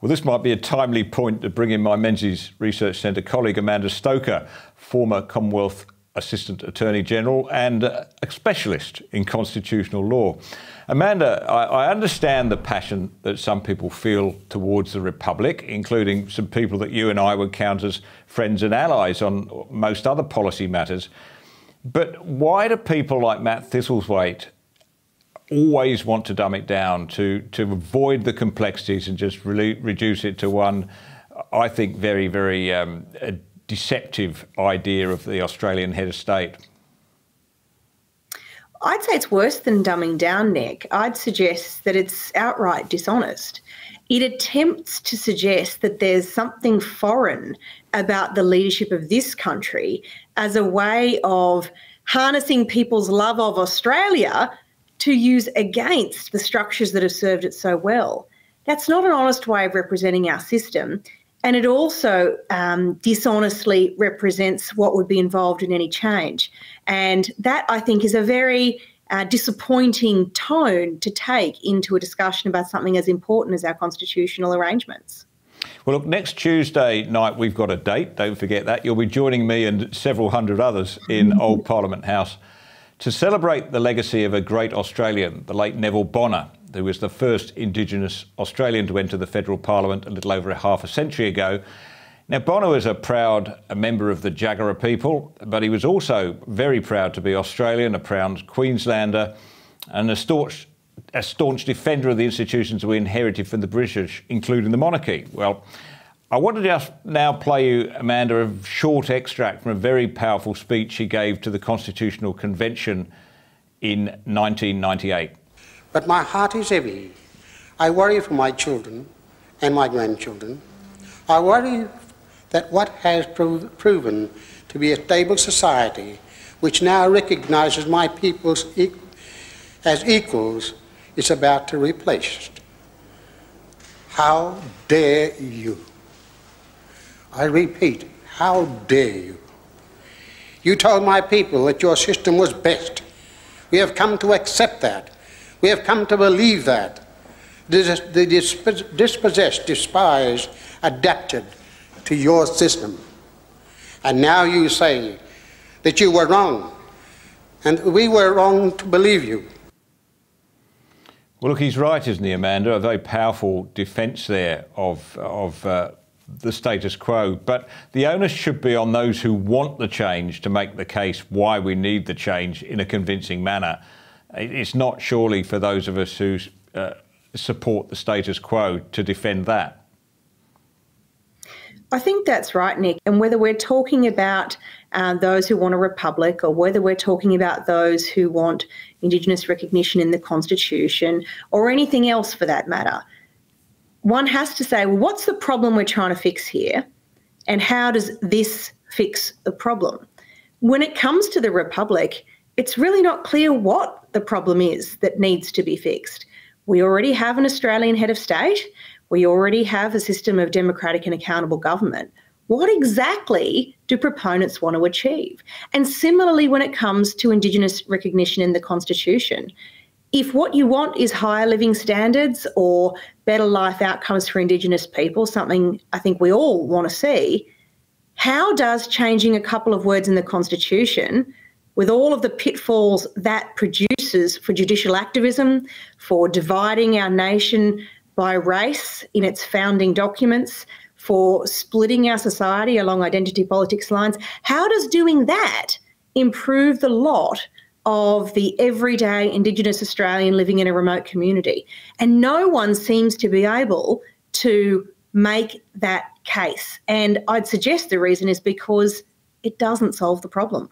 Well, this might be a timely point to bring in my Menzies Research Centre colleague Amanda Stoker, former Commonwealth Assistant Attorney General and a specialist in constitutional law. Amanda, I understand the passion that some people feel towards the Republic, including some people that you and I would count as friends and allies on most other policy matters. But why do people like Matt Thistlethwaite always want to dumb it down, to avoid the complexities and just reduce it to one, I think, very, very deceptive idea of the Australian head of state? I'd say it's worse than dumbing down, Nick. I'd suggest that it's outright dishonest. It attempts to suggest that there's something foreign about the leadership of this country as a way of harnessing people's love of Australia to use against the structures that have served it so well. That's not an honest way of representing our system. And it also dishonestly represents what would be involved in any change. And that, I think, is a very disappointing tone to take into a discussion about something as important as our constitutional arrangements. Well, look, next Tuesday night we've got a date, don't forget that. You'll be joining me and several hundred others in Old Parliament House to celebrate the legacy of a great Australian, the late Neville Bonner, who was the first Indigenous Australian to enter the federal parliament a little over half a century ago. Now, Bonner was a proud member of the Jagera people, but he was also very proud to be Australian, a proud Queenslander, and a staunch defender of the institutions we inherited from the British, including the monarchy. Well, I wanted to just now play you, Amanda, a short extract from a very powerful speech he gave to the Constitutional Convention in 1998. But my heart is heavy. I worry for my children and my grandchildren. I worry that what has proven to be a stable society, which now recognises my people as equals, is about to be replaced. How dare you? I repeat, how dare you? You told my people that your system was best. We have come to accept that. We have come to believe that. The dispossessed, despised, adapted to your system. And now you say that you were wrong, and we were wrong to believe you. Well, look, he's right, isn't he, Amanda? A very powerful defence there of the status quo. But the onus should be on those who want the change to make the case why we need the change in a convincing manner. It's not surely for those of us who support the status quo to defend that. I think that's right, Nick. And whether we're talking about those who want a republic or whether we're talking about those who want Indigenous recognition in the Constitution or anything else for that matter, one has to say, well, what's the problem we're trying to fix here? And how does this fix the problem? When it comes to the republic, it's really not clear what the problem is that needs to be fixed. We already have an Australian head of state. We already have a system of democratic and accountable government. What exactly do proponents want to achieve? And similarly, when it comes to Indigenous recognition in the Constitution, if what you want is higher living standards or better life outcomes for Indigenous people, something I think we all want to see, how does changing a couple of words in the Constitution, with all of the pitfalls that produces for judicial activism, for dividing our nation by race in its founding documents, for splitting our society along identity politics lines, how does doing that improve the lot of the everyday Indigenous Australian living in a remote community? And no one seems to be able to make that case. And I'd suggest the reason is because it doesn't solve the problem.